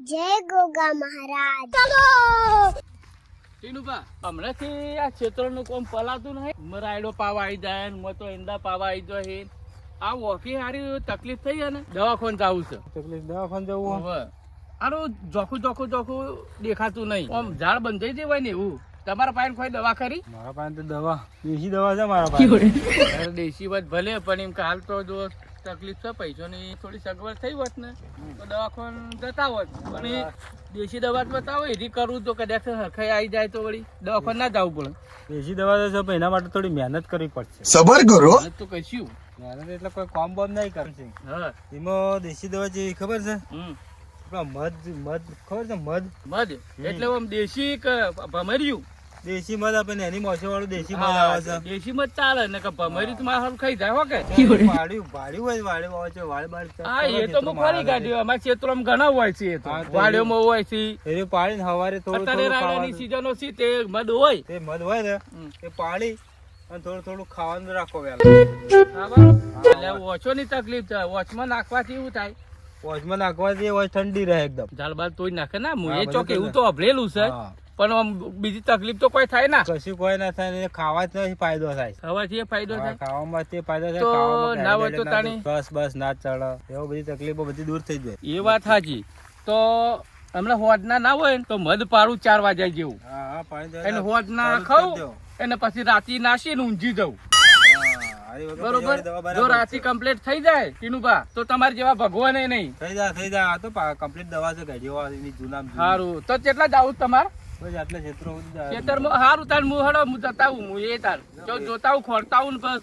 જય ગોગા મહારાજ. ચલો ટીનુભા, હમણાંથી આ ક્ષેત્રનું કોમ પલાતું નહીં. મરાયડો પાવા આવી જાય ને મતો ઈંડા પાવા આવી જાય. આ વોકી હારી તકલીફ થઈ જાય ને દવાખાને જવું છે. તકલીફ દવાખાને જવું હવે આનું જોખું દેખાતું નહીં. આમ ઝાડ બંધાઈ જવાય ને એવું. તમારા પાસે કોઈ દવા ખરી? મારા પાસે તો દવા દેશી દવા છે મારા પાસે. દેશી વાત ભલે, પણ એમ કે હાલ તો જો તકલીફ છે, પૈસાની થોડી સગવડ થઈ હોત ને તો દવાખાને જતા હોત. પણ એ દેશી દવા બતાવો એથી કરવું તો કદાચ હરખાઈ આવી જાય તો વળી દવાખાને ના જવું પડે. દેશી દવા તો છે પણ એના માટે થોડી મહેનત કરવી પડશે. સબર કરો. મહેનત તો કશું. મહેનત એટલે કોઈ કામ બામ નહીં કરશે. હા, એમાં દેશી દવા જેવી ખબર છે? આપણા મધ ખબર છે? મધ એટલે આમ દેશી કે ભમર્યું? દેશી મધ આપે ને એની મોસે વાળું દેશી મધ આવે છે. દેશી મધ ચાલે ને કે ભમર્યું તો મારું ખાઈ જાય હો કે. વાળ્યું હોય વાળ્યું આવે છે વાળ હા, એ તો હું ખોરી કાઢ્યું. અમારા ક્ષેત્રમાં ઘણા હોય છે. એ તો હા, તો વાડીઓમાં હોય છે. એ પાડીને હવારે થોડું અત્યારે થોડું રાયડાની ખાવાનું. સીઝનો છે તે મધ હોય. તે મધ હોય ને એ પાડી અને થોડું થોડું ખાવાનું રાખો વહેલા. એટલે ઓછોની તકલીફ થાય. ઓછમાં નાખવાથી એવું થાય વોચમાં નાખવાથી એ વોચ ઠંડી રહે એકદમ. ઝાડ બાદ તોય નાખે ના હું હા, એ ચોક બધું એવું તો અભરેલું છે. હા. પણ આમ બીજી તકલીફ તો કોઈ થાય ના. કશું કોઈ ના થાય ને ખાવાથી ફાયદો થાય. ખાવાથી એ ફાયદો હા, થાય. ખાવામાં તે ફાયદો થાય. તો ખાવામાં ના હોય તો ના તાણી? બસ ના ચડે એવો બધી તકલીફો બધી દૂર થઈ જાય. એ વાત સાચી. તો હમણાં હોદના ના હોય ને તો મધ પાડું 4 વાગ્યા જેવું. હા હા પાણી એને હોદના ચાલુ જ ખાઉં કરી દો. એને પછી રાતી નાસી ને ઊંઘી જવું. હા, આરી વગર બરોબર. પછી દવા જો બરાબર રાતી છે. કમ્પ્લીટ થઈ જાય ટીનુભા તો તમારે જેવા ભગવાન નહીં. થઈ જાય આ તો કમ્પ્લીટ દવા છે ગાડીઓ એની જૂના સારું તો કેટલા જાવું તમારે બસ આટલે ક્ષેત્રો સુધી જાય. ખેતરમાં? સારું તાર હું હડો હું જતા હું એ તાર જો જોતા હું ખોરતા હું ને બસ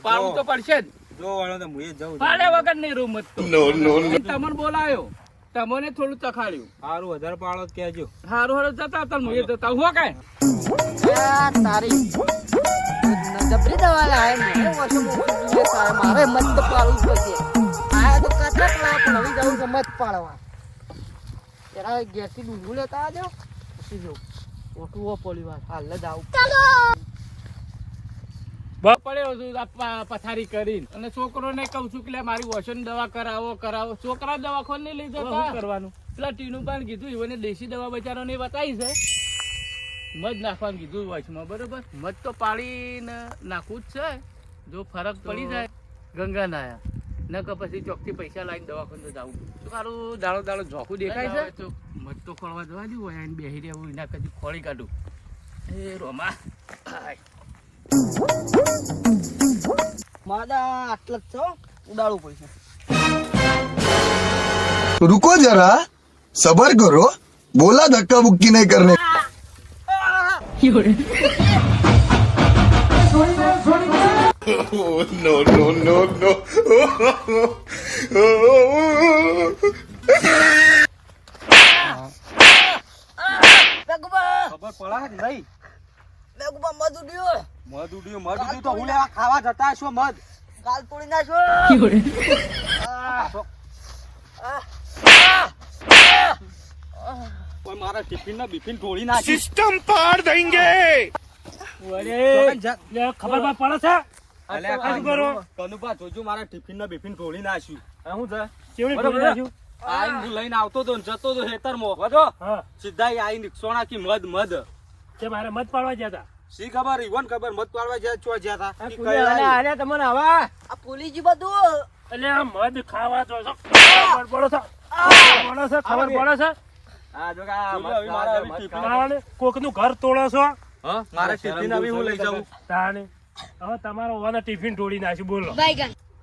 પાડવું તો પડશે જ. જો વાળો તો હું એ જઉં પાડે વગર નહીં રૂમ જ તો. તમને બોલાયો, તમને થોડું ચખાડ્યું. સારું વધારે પાડો તો કહેજો. સારું હડો જતા તાર હું એ જતા હું કાંઈ તારી જબરી દવા લાવે મને મારે મત પાડવું પડશે. આ તો કચરા પાડવા પણ હવે જવું છે મત પાડવા. જરા ગેસથી ડુંગળું લેતા આવજો પછી જવું ઓટું પોલી વાર હાલ જ આવું. પડ્યો છું આ પથારી કરીને અને છોકરોને કહું છું કે લે મારી વોશન દવા કરાવો. છોકરા દવાખાને નહીં લઈ જતા. કરવાનું પેલા ટીનું પણ કીધું એને દેશી દવા બચારાને બતાવી છે. મધ નાખવાનું કીધું વોશમાં. બરોબર, મધ તો પાડીને નાખવું જ છે. જો ફરક પડી જાય ગંગા નાયા ન કે પછી ચોકથી પૈસા લાવીને દવાખાને જવું. તો સારું દાડો ઝોકું દેખાય છે તો મધ તો ખોળવા જવા દઉં હોય એને બેસી રહેવું એના કદી ખોળી કાઢું. એ રોમા માદા આટલા જ છો ઉડાડવું પડશે. रुको जरा सबर करो. बोला धक्का बुक्की नहीं करने. No no no no. ખબર પડે કે નહીં? મધ ઉડ્યો મધ ઉડ્યું તો હું લેવા ખાવા જતા છો મધ. કાલ તોડી નાખો. કોઈ મારા ટિફિન ના બિફિન ઢોળી નાખી. सिस्टम पार देंगे. ખબર પડે છે? અલ્યા કનુભા જોજો મારા ટિફિન ના બિફિન ઢોળી નાખ્યું. શું છે? બરોબર? આઈને હું લઈને આવતો તો ને જતો તો ખેતરમાં. વધો સીધા આઈને રિક્ષો નાખી મધ. કે મારે મત પાડવા ગયા હતા. શી ખબર ઈવન ખબર મત પાડવા જ્યાં ચો જ્યાં હતા. ઈ કઈ લાઈ. તમને હવા આ પોલીજી બધું એટલે આ મધ ખાવા જો છો. ખબર પડે છે? ખબર પડે છે? આ જો આ મત મારા હવે ટિફિન તાણે કોકનું ઘર તોડો છો. હા મારા ટિફિન હવે હું લઈ જાઉં. તાણે હવે તમારો ઓને ટિફિન તોડી નાખ્યું બોલો.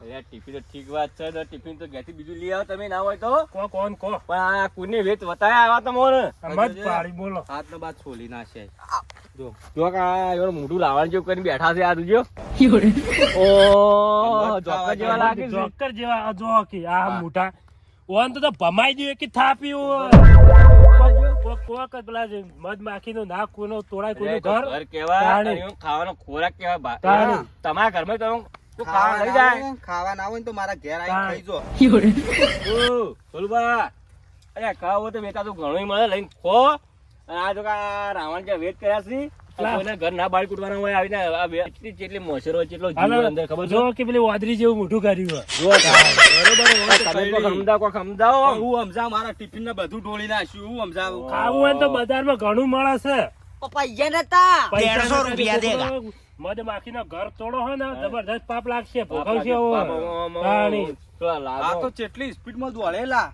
અરે ટિફિન તો ઠીક વાત છે ને ટિફિન તો ઘેરથી બીજું લઈ આવો તમે ના હોય તો. કોણ પણ આ કુની વેત વતાયા આવા તમને. આ મધ પાડી બોલો. હાથ નો બાદ છોલી નાખે. જો આ એનો મોઢું લાવણ જેવું કરીને બેઠા છે આ જોજો. ઓ જોકર જેવા લાગે છે. જોકર જેવા આ જો કે આ મોટા ઓન તો ભમાઈ દઉં કે થાપ્યું. કોક પેલા જે મધ માખી નું નાક કોઈનો તોડાય કોઈનું ઘર. ઘર કેવા તાણી. અને ખાવાનો ખોરાક કેવા તાણી. તમારા ઘરમાં તો ખાવા લઈ જાય. ખાવા ના હોય ને તો મારા ઘેર તાણી. ખાઈ જો. બોલબા અરે ખાવો તો બેટા તો ઘણું મળે લઈને ખો. અને આ જો આ રાવણ જે વેટ કર્યા છે એટલા કોઈના ઘર ના બાળ કૂટવાના હોય આવીને આ કેટલી મોસરો કેટલો જીવ હાલો, અંદર ખબર છે? જો કે પેલી વાદળી જેવું મોઢું કર્યું હોય. જો બરોબર તમે કોક સમજાવો હું સમજાવ મારા ટિફિન ને બધું ઢોળી નાખ્યું હું સમજાવ ખાવું હોય ને તો બજારમાં ઘણું મળે છે. પૈસા નતા પૈસા નથી, મધમાખીનો ઘર તોડો હોય ને જબરદસ્ત પાપ લાગશે, ભોગવશે હવે. પાણી. આ તો કેટલી સ્પીડ માં દોડેલા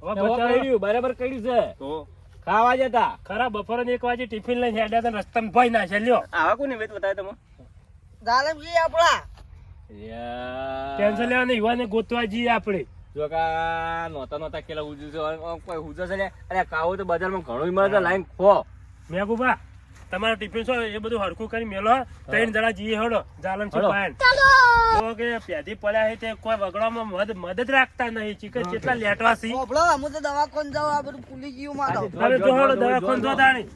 હવે બચાવ્યું. બરાબર કર્યું છે તો ખાવા જતા ખરા બપોરે 1 વાગે ટિફિન લઈને હેડ્યા હતા, રસ્તામાં ભોય નાખ્યા. લ્યો આવા કોને વેત બતાવે તમે જાલમજી આપડા ટેન્શન લેવા નહીં, યુવાને ગોતવા જઈએ આપણે. જો કા નોતા કેલા હુજુ છે કોઈ હુજે છે લે અરે કાવો તો બજારમાં ઘણું મળે છે લાઈન ખો મેઘુબા તમારું ટિફિન શું એ બધું હરખું કરી મેલો. 3 જણા જઈએ હડો જાલમ છે પાયણ. જો કે પેધી પડ્યા છે તે કોઈ વગડામાં મદદ રાખતા નહીં. ચીકર કેટલા લેટવા છે. ઓબળો હું તો દવાખાને જાઉં આ બધું ભૂલી ગયું મારો હવે જો હડો દવાખાને જો તાણી.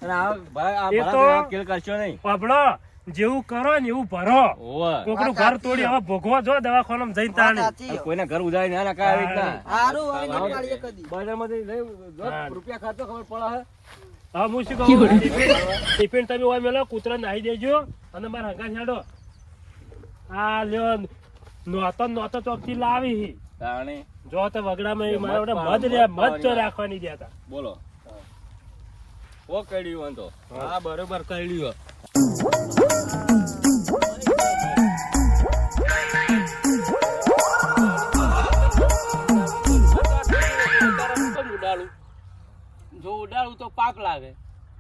અને આ ભાઈ આ એ ભરા તો- ભેગા કેલ કરશો નહીં ઓબળો જેવું કરો ને એવું ભરો. ઓવે કોકનું ઘર તોડી હવે ભોગવો જો દવાખાનામાં જઈને તાણી. સાચી કોઈના ઘર ઉજાડી ના નાખા આવી રીતના હારું હવે નહીં પાડીએ કદી બજારમાંથી લઈ જો હા. રૂપિયા ખાતો ખબર પડે હે હવે હું શું કહું, ટિફિન તમે હોય મેલો કૂતરા નાહી દેજો અને મારા હંગા છાડો. આ લ્યો નોતો ચોકથી લાવી. તાણી જો તો વગડામાં એ મારા વડે મધ ચો રાખવાની ગયા હતા. બોલો ઓ કડ્યું તો હા બરોબર કડ્યું ઉડાડું જો ઉડાડું તો પાપ લાગે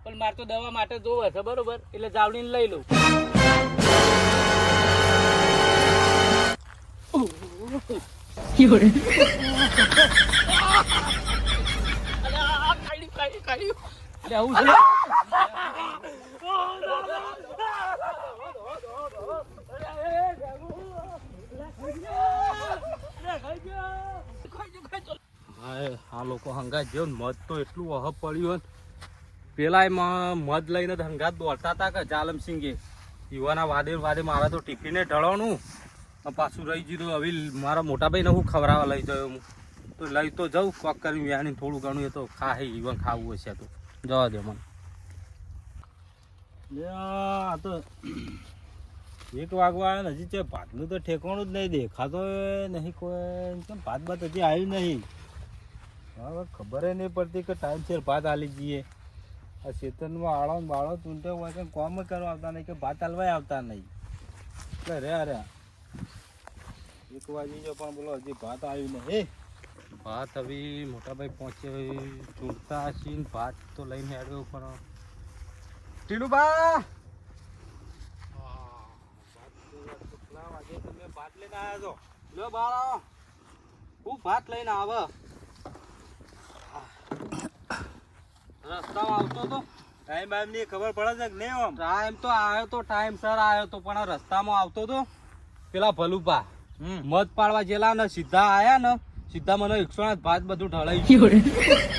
પણ મારે તો દવા માટે જોવે છે બરોબર એટલે જાવડીને લઈ લઉં. એટલે આવું છે આ લોકો હંગાત જેવો મધ તો એટલું અહબ પડ્યું પેલા મધ લઈને તો હંગાત દોડતા હતા કે જાલમસિંગે યુવાના વાદે મારા તો ટિફિને ઢળવાનું પાછું રહી ગયું હવે મારા મોટા ભાઈને હું ખવડાવવા લઈ ગયો હું તો લઈ તો જાઉં કોક કરી વ્યાની થોડું ઘણું એ તો ખાહે યુવાન ખાવું હશે તો જવા દે મને આ તો 1 વાગવા આવ્યો ને હજી છે ભાતનું તો ઠેકાણું જ નહીં દેખાતો નહીં કોઈ કેમ ભાત હજી આવ્યું નહીં હવે ખબર નહીં પડતી કે ટાઈમસર ભાત આલી જઈએ આ ખેતરમાં આળો ને બાળો ચૂંટે હોય કે કોમ કરવા આવતા નહીં કે ભાત હાલવાય આવતા નહીં એટલે રે 1 વાગી ગયો પણ બોલો હજી ભાત આવ્યું નહીં ભાત હવે મોટાભાઈ પહોંચે ચૂંટતા હશે ને ભાત તો લઈને આવ્યો પણ ટીલુબા તમે ભાત લઈને આવ્યા છો લો બાળો હું ભાત લઈને આવે રસ્તામાં આવતો તો ટાઈમ ની ખબર પડે છે કે નહીં આમ ટાઈમ તો આવ્યો તો ટાઈમ સર આવ્યો તો પણ રસ્તામાં આવતો તો પેલા ભલુપા મધ પાડવા જેલા ને સીધા આયા ને સીધા મને 108 ભાત બધું ઢળાઈ ગયું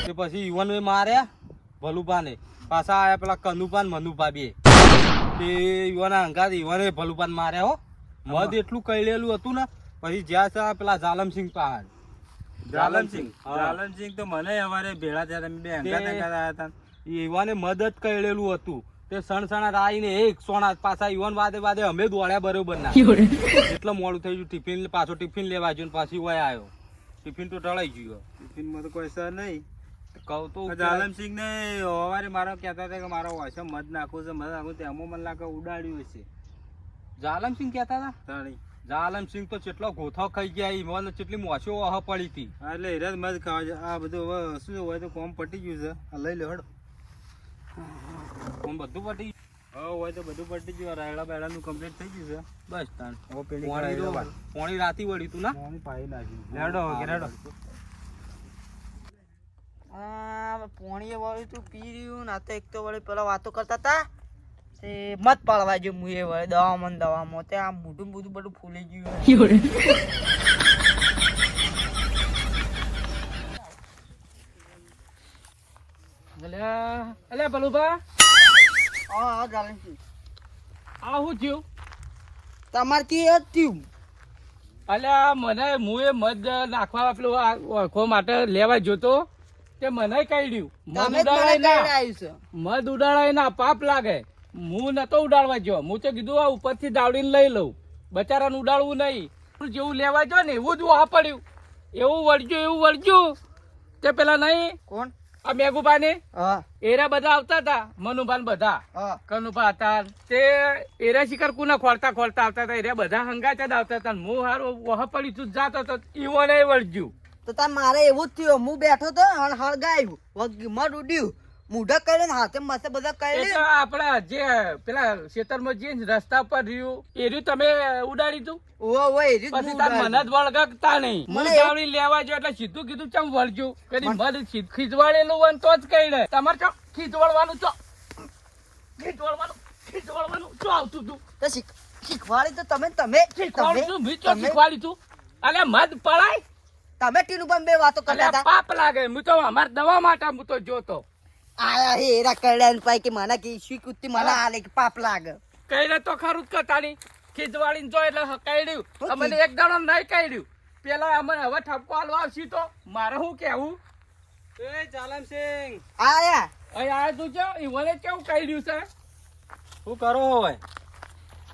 તે પછી યુવાન માર્યા ભલુપા ને પાછા આયા પેલા કનુપા ને મનુપા બે તે યુવાના હંગાત યુવાને ભલુપા ને માર્યા હો મધ એટલું કઈલેલું હતું ને પછી જ્યાં છે પેલા જાલમસિંહ પહાડ જાલનસિંહ તો મને અમારે ભેળા થયા તમે બે હંગાત આવ્યા હતા યુવાને મદ જ કઈલેલું હતું તે સણસણા રાઈને 108 પાછા યુવાન વાદે અમે દોડ્યા બરોબર ના એટલું મોડું થઈ ગયું ટિફિન પાછો ટિફિન લેવા ગયો ને પાછી વયા આવ્યો ટિફિન તો ટળાઈ ગયો ટિફિનમાં તો કોઈ સર નહીં કહું તો જાલમસિંહ ને સવારે મારો કહેતા હતા કે મારો વાસો મધ નાખવું છે મધ નાખવું તેમાં મને લાગે ઉડાડ્યું હશે જાલમસિંહ કહેતા હતા તાણી જાલમસિંહ તો કેટલો ગોથો ખાઈ ગયા ઈવન કેટલી મોછો અહ પડી હતી હા, એટલે હેરાન મધ ખાવા છે આ બધું હવે શું હોય તો કોમ પટી ગયું છે આ લઈ લો હડો કોણ બધું પટી હવે હોય તો બધું પટી ગયું રાયડા બાયડાનું કમ્પ્લીટ થઈ ગયું છે બસ તાન હવે પેલી પોણી કઢાઈ તો બાદ. પોણી રાતી વળી તું ના પાણી પાઈ નાખ્યું લેડો લેડો પોણીએ વાળું તું પી રહ્યું ના તો એક તો વળી પેલા વાતો કરતા હતા તે મત પાડવા જો મુએ વળી દવામાં તે આ મોઢું બધું ફૂલી ગયું અલ્યા ભલુભા હા જાલનસિંહ આ શું થયું તમારે થી જ થયું અલ્યા મને મુએ મધ નાખવા પેલું આ ઓળખો માટે લેવા જોતો તે મને કાઢ્યું તમે જ મને કઈ આવ્યું છે મધ ઉડાડાય ના પાપ લાગે હું નતો ઉડાડવા ગયો, હું તો કીધું આ ઉપરથી દાવડીને લઈ લઉં, બચારાને ઉડાડવું નહીં. જેવું લેવા જો ને એવું જ વહા પડ્યું, એવું વળગ્યું તે પેલા નહીં કોણ? આ મેઘુભા ને હા એરા બધા આવતા હતા, મનુભાન બધા હા કનુભા હતા તે એરા શિકાર કુના ખોલતા આવતા હતા, એરા બધા હંગાતા જ આવતા હતા. હું હારો વહા પડી તું જાતો હતો, ઈવો નહીં વળગ્યું. તો તાર મારે એવું જ થયું. હું બેઠો તો હળગાયું, મર ઉડ્યું, મૂઢા કરીને હાથે માથે બધા એ તો કરી. આપડા જે પેલા ખેતરમાં જે રસ્તા પર રહ્યું એ રહ્યું તમે ઉડાડી તું, પછી તાર મને જ વળગતા નહીં. હું મને જાવડી લેવા જો એટલે સીધું કીધું ચમ વળગ્યું, કદી મધ ખીજવાડેલું હોય ને તો જ કઈ ને તમારે ચો ખીજવાડવાનું ચો આવતું તું શીખવાડી તો તમે શીખવાડું છું, મેં ચો શીખવાડી તું. અલે મધ પડાય તમે ટીનું પણ બે વાતો કરતા અલ્યા હતા. પાપ લાગે. હું તો અમાર દવા માટે હું તો જોતો આયા હેરા કરડ્યા ને પાઈ કે મને કે ઈશ્વી કુત્તી મને આલે કે પાપ લાગે. કઈ તો ખરું જ કતાની ખીજવાડીને જો એટલે કાઢ્યું. અમને એક દાડો નહીં કાઢ્યું. પેલા અમને હવે ઠપકો આલવા આવશી તો મારે શું કેવું? એ જાલમસિંહ આયા અહીં આ તું જો ઈવોને કેવું કાઢ્યું છે? શું કરો હવે?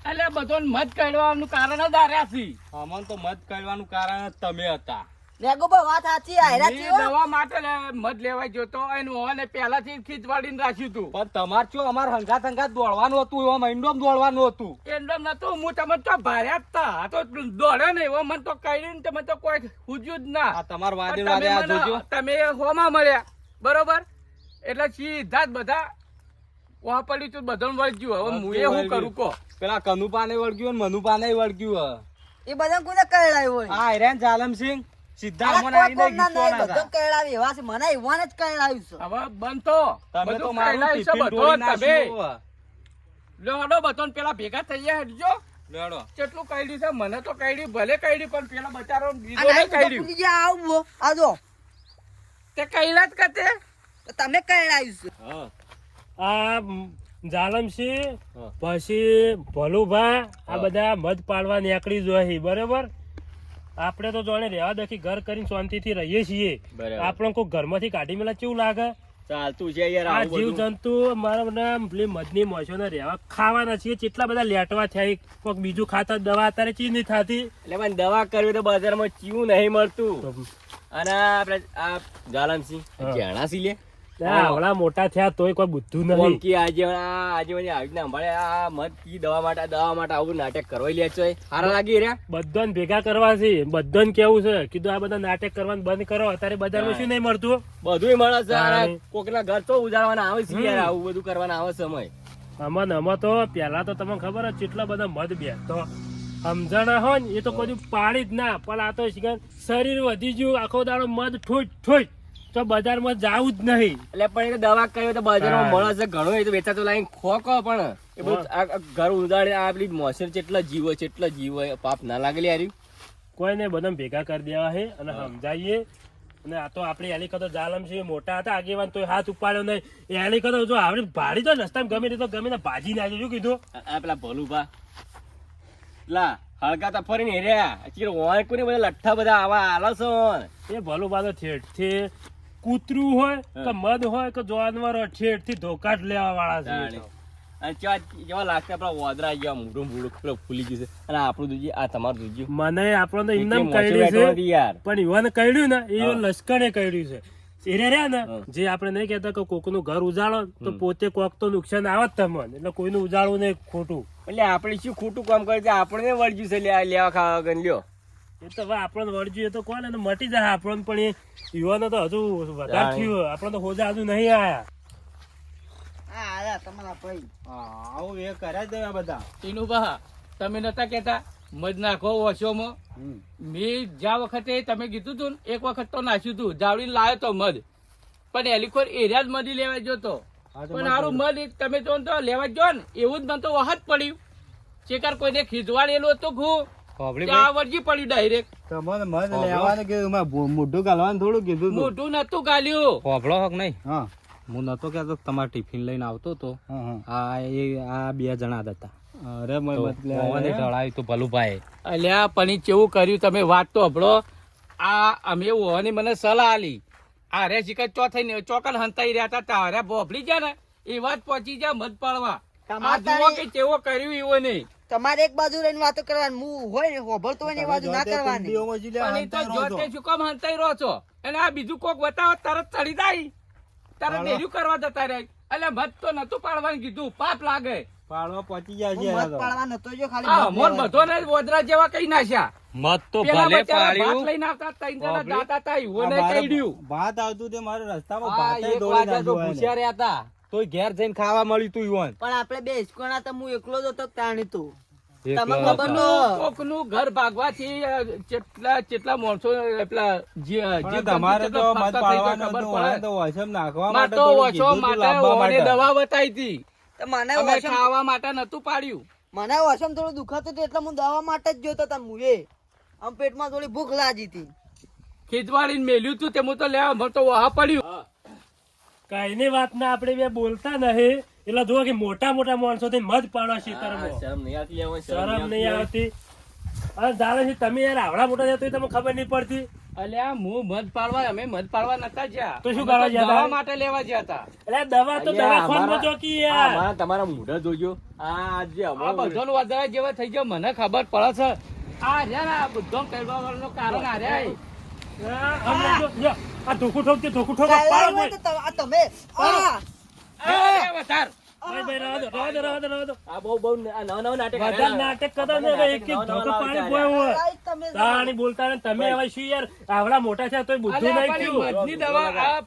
એટલે બધો મત કાઢવાનું કારણ જ આર્યા છે. અમન તો મત કાઢવાનું કારણ જ તમે હતા. મેગો બા વાત સાચી આયરા મેં ચીઓ. દવા માટે મત લેવા જોતો એનું ઓને પહેલાથી ખીજવાડીને રાખ્યું હતું. પણ તમાર શું અમાર હંગાત દોડવાનું હતું, એવા મહિનોમાં દોડવાનું હતું. એમ નતું, હું તમે તો ભાર્યા જ તા. આ તો દોડે ને એવો મને તો કાઢ્યું ને તમે તો કોઈ હુજ્યું જ ના. આ તમાર વાદે પણ વાદે આ તમે જોજો. મને- તમે હોમાં મળ્યા બરોબર, એટલે સીધા જ બધા વહા પડ્યું તું, બધાને વળગ્યું. હવે હું એ શું કરું કહો? પેલા કનુપાને વળગ્યું ને મનુપાને વળગ્યું. એ બધા કોને કરડાયું હોય? આ હેરાન જાલમસિંહ સીધા આ અમને આવીને કોઈ કોમના નહીં, ગીચવાના બધો હતા. કરડાવી એવા છે. મને એવાને જ કરડાવ્યું છે. હવે બનતો તમે તો બધું મારું કાઢ્યું છે ટિફિન બધો ઢોળી તમે. નાખ્યું. લેવાડો બધો ને પેલા ભેગા થઈ ગયા હટજો. લેડો. કેટલું કાઢ્યું છે? મને તો કાઢ્યું, ભલે કાઢ્યું, પણ પેલા બચારો બીજો આ નહીં નાઈ કાઢ્યું. ભૂલી ગયા આવું આ જો તે કાઢ્યા જ કતે. તમે કરડાવ્યું છે. હા. આ જાલમસિંહ હા. પછી ભલુભા આ હા. બધા મધ પાડવા નીકળી જોઈ બરોબર. આપણે તો જોડે રહેવા દખી ઘર કરીને શાંતિથી રહીએ છીએ. બરાબર. આપણે કોઈ ઘરમાંથી કાઢી મેલા કેવું લાગે? ચાલતું છે યાર આ આવું જીવ બધું. જંતુ મારા પેલી મધની મોસો ને રહેવા ખાવાના છીએ. કેટલા બધા લેટવા થયા, કોઈક બીજું ખાતા દવા અત્યારે ચી નહીં થતી. એટલે પણ દવા કરવી તો બજારમાં ચીવું નહીં મળતું. અને આપણે આ જાલમસિંહ હા. જાણાસી લે આવડા મોટા થયા તોય કોઈ બુદ્ધું નહીં. ઓમકી આજે આજે મને આવી રીતના સંભાળે આ મત કી દવા માટે આવું નાટક કરવા લે છે. સારા લાગી રહ્યા. બધાને ભેગા કરવા છે, બધાને કેવું છે કીધું આ બધા નાટક કરવાનું બંધ કરો. અત્યારે બજારમાં શું નહીં મળતું? બધું મળે છે. તારે. કોકના ઘર તો ઉજાડવાના આવે છે યાર, આવું બધું કરવાના આવે સમય. આમાં તો પેલા તો તમને ખબર જ કેટલા બધા મધ બે તો સમજણા હોય ને એ તો કોઈ પાડી જ ના. પણ આ તો શરીર વધી ગયું, આખો દાડો મધ ઠોચ તો બજારમાં જાવું જ નહીં. એટલે પણ એ દવા કરી તો બજારમાં મળે છે ઘણો, એ તો વેચાતો લાઈન ખોકો. પણ એ બધું આ ઘર ઉજાડે આ પેલી મોસર કેટલા જીવ હોય પાપ ના લાગે લે યાર. કોઈને બધા ભેગા કરી દેવા છે અને સમજાવીએ. અને આ તો આપણી એલી કતો જાલમસિંહ મોટા હતા આગેવાન તો હાથ ઉપાડ્યો નહીં. એલી કતો જો આવડી ભાડી તો રસ્તામાં ગમે તે તો ગમે ને ભાજી નાખ્યું. શું કીધું? આ પેલા ભલુભા લા હળગાતા ફરીને હેર્યા કોને બધા લઠ્ઠા બધા આવા આલો છો. એ ભલું બાદ ઠેઠથી કૂતરું હોય કે મધ હોય કે જાનવર હોય ઠેઠથી ધોકા જ લેવા વાળા છે એ તો. અને કેવા લાગતા આપડા વાદરા જેવા મોઢું ભૂડું ફૂલી ગયું છે. અને આપણું દૂજી આ તમારું દૂજી મને આપણને એમને મોચી કહેલું બેઠો છે નથી યાર. પણ યુવાને કહ્યું ને એ હા. લશ્કરે કહ્યું છે. એને રહ્યા ને હા. જે આપણે નહીં કહેતા કે કોકનું ઘર ઉજાડો તો પોતે કોક તો નુકસાન આવે જ તમને. એટલે કોઈનું ઉજાડવું નહીં ખોટું. એટલે આપણે શું ખોટું કામ કરે છે? આપણે વળગ્યું છે લેવા ખાવા ગણ લ્યો. એ તો હવે આપણને વળજ્યું એ તો કોણ એને મટી જાય આપણને. પણ એ યુવાનો તો હજુ વધારે થયું. આપણે તો હોજા હજુ નહીં આયા. આ આયા તમારા ભાઈ. આવું એ કર્યા જ બધા. ટીનુભા તમે નતા કેતા મધ નાખો વોશોમાં? મેં જ્યાં વખતે તમે કીધું તું ને એક વખત તો નાખ્યું તું, જાવડી લાવ્યો તો મધ, પણ એલિકોર એરિયા જ મધી લેવા જોતો. પણ હારું મધ તમે જો ને તો લેવા જો ને એવું જ મને તો વહત પડ્યું. શેકર કોઈને ખીજવાડેલું હતું ઘું ત્યાં વળગી પડ્યું ડાયરેક્ટ. તમને મધ લેવાનું કીધું, મેં મોઢું ગાલવાનું થોડું કીધું તું. મોઢું નતું ગાલ્યું. હોભળો હક નહીં. હા હું નતો કહેતો તમારે ટિફિન લઈને આવતો તો હા આ બે જણા જ હતા. અરે મધ લેવા ઢળાયું તો ભલુભાઈ. અલ્યા પણ કેવું કર્યું તમે, વાત તો હભળો. આ અમે ઓની મને સલાહ આલી. આરે શિકાયત ચો થઈને ચોકન હંતાઈ રહ્યા હતા તારે બોફડી જાય ને એ વાત પહોંચી જાય મધ પાડવા. આ જુઓ કે કેવો કર્યું એવો નહીં. તમારે એક બાજુ રહીને વાતો કરવાની, હું હોય ને હોભળતો હોય ને એ બાજુ ના કરવાની. પણ ઈ તો જોતે શું કામ હંતાઈ રહ્યો છો? અને આ બીજું કોક બતાવો તરત ચડી જાય, તરત ડેર્યું કરવા જતા રહે. એટલે મત તો નતું પાડવાનું કીધું, પાપ લાગે. પાડવા પહોંચી જાય હું છે મત પાડવા નતો જો, ખાલી આ મત મોર લેવા. બધો ને વોદરા જેવા કઈ નાખ્યા. મત તો પેલા ભલે બચારા પાડ્યું. ભાત લઈને આવતા, ત્રણ જણા બાપરે. જાતા તા, ઈવોને કઈડ્યું. ભાત આવતું તે મારે રસ્તામાં આ ભાતે એક દોડી વાગ્યા તો નાખ્યું ભૂસ્યા એને. રહ્યા હતા. તોય ઘેર જઈને ખાવા મળ્યું તું ઈવોન. પણ આપણે બે હિસકોણા તો હું એકલો જ હતો તાણી તું. એકલો તમને હતો. ખબર નો કોકનું ઘર ભાગવાથી કેટલા માણસો પેલા પણ તમારે તો મત પાડવાનો તો હોય તો વોશમ નાખવા માં માટે તો થોડું ઓછો કીધું તું માટે લાવવા ઓને માટે. દવા બતાવી હતી. મને અમે વસમ ખાવા માટે નતું પાડ્યું. મને વસમ થોડું દુખાતું હતું એટલે હું દવા માટે જ જોતો હતો. મુએ આમ પેટમાં થોડી ભૂખ લાગી હતી. ખીજવાડીને મેલ્યું તું તે હું તો લેવા મને તો વહા પડ્યું. કઈની વાત ના આપણે બે બોલતા નહીં એટલે જુઓ કે મોટા મોટા માણસો થી મધ પાડવા શીતળમાં. શરમ નહીં આવતી. અને જાણે છે તમે યાર આવડા મોટા છે તોય તમને ખબર નહીં પડતી. અલ્યા હું મધ પાડવા, અમે મધ પાડવા નતા જ્યાં. તો શું અમે કરવા ગયા દવા હતા? માટે લેવા ગયા હતા. એટલે દવા તો દવાખાનામાં જોકી યાર. તમારા મોઢા જોજો. આ જે આ બધાનો વધારે જેવા થઈ ગયો મને ખબર પડે છે. આ રહ્યા ને આ બધો કરવા વાળાનું કારણ આ રહ્યા. અમને જો, આ ધોકું ઠોકતી ધોકું ઠોક કાલે પાડો હોય તો આ તમે એ વધાર. ભાઈ રહો દો, રહો દો, રહો દો, રહો દો. આ બહુ નવા નાટક બધા નાટક કરતા ને એક એક ધોકો પાડી બોય હોય. તમે તાણી બોલતા ને તમે હવે શું યાર આવડા મોટા છે તોય બુદ્ધિ અલ્યા નહીં પણ ઈ થયું. મધની દવા આ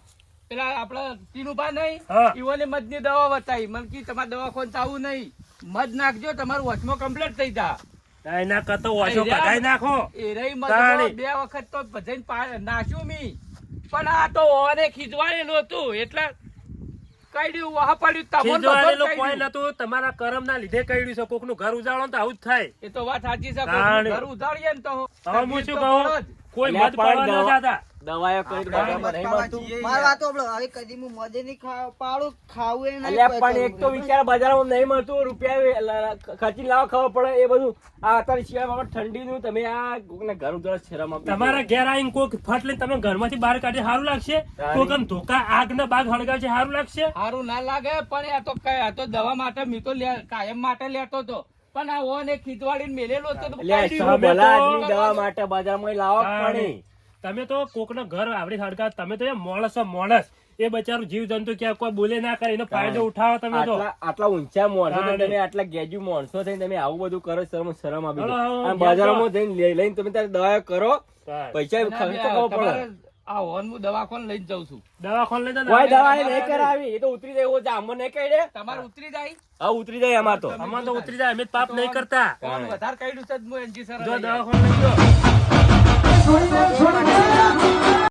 પેલા આપડા ટીનુભા નહીં હા. ઈવોને મધની દવા બતાવી. મને કી તમારે દવાખાને ચાવું નહીં, મધ નાખજો તમારું વચમાં કમ્પ્લીટ થઈ જા. એના કરતા ઓછો કઢાઈ નાખો. એ રહી તાણી. મધ બે વખત તો બધાને નાખ્યું મી, પણ આ તો ઓને ખીજવાડેલું હતું એટલે કઈડ્યું વહા પડ્યું. તમને બધો ખીજવાડેલો જ કોઈ કઈડ્યું. નતું, તમારા કરમ ના લીધે કઈડ્યું છે. કોકનું ઘર ઉજાળો ને તો આવું જ થાય. એ તો વાત સાચી છે. તાણી. ઘર ઉધાડીએ ને તો હવે હું શું તો કહું? પડે જ. કોઈ અલ્યા મત પાડવા પણ ન જાતા. દવાયો કઈ બરાબર નહીં મળતું. મારી વાત સાંભળો. હવે કદી હું મદે નહીં પાડું, ખાવું એ નહીં. અલ્યા પણ એક તો વિચાર બજારમાં નહીં મળતું, રૂપિયા ખર્ચી લાવવા ખબર પડે એ બધું. આ અત્યારે શિયાળામાં ઠંડીનું તમે આ કોકના ઘર ઉજાડ શરમ આપી. તમારા ઘેર આવીને કોક ફટ લઈને તમે ઘરમાંથી બહાર કાઢી સારું લાગશે? તાણી. કોક આમ ધોકા આગ ના બાગ હળગાવશે સારું લાગશે? સારું ના લાગે પણ આ તો આ તો દવા માટે મેં તો કાયમ માટે લેતો હતો, પણ આ ઓને ખીજવાડીને મેલેલો હતો તો અલ્યા કાઢ્યું. સૌ ભલા આદમી દવા માટે બજારમાં લાવો તાણી. પડે. તમે તો કોકના ઘર આવડી હળગાવ, તમે તો યાર માણસ છો, માણસ. એ બચારું જીવ જંતુ ક્યાં કોઈ બોલે ના કરે એનો ફાયદો ઉઠાવો તમે તો. આટલા ઊંચા માણસો તાણી. તમે આટલા ગેજુ માણસો થઈને તમે આવું બધું કરો, શરમ આપી દો. હલો, આમ બજારમાં જઈને લઈને તમે તારે દવા કરો, તાણી. પૈસા અને ખર્ચો કરવો તમારે પડે. આ ઓન હું દવાખાને લઈને જાઉં છું. દવાખાને લઈ જાઓ ને. કોઈ દવા એ નહીં કરાવી, એ તો ઉતરી જાય એવો જામો નહીં કહી તમારે ઉતરી જાય. હા ઉતરી જાય અમાર તો. અમારે તો ઉતરી જાય, અમે તો પાપ નહીં કરતા. ઓન વધારે કાઢ્યું છે જ હું એનજી સર જો દવાખાને લઈ જાઓ.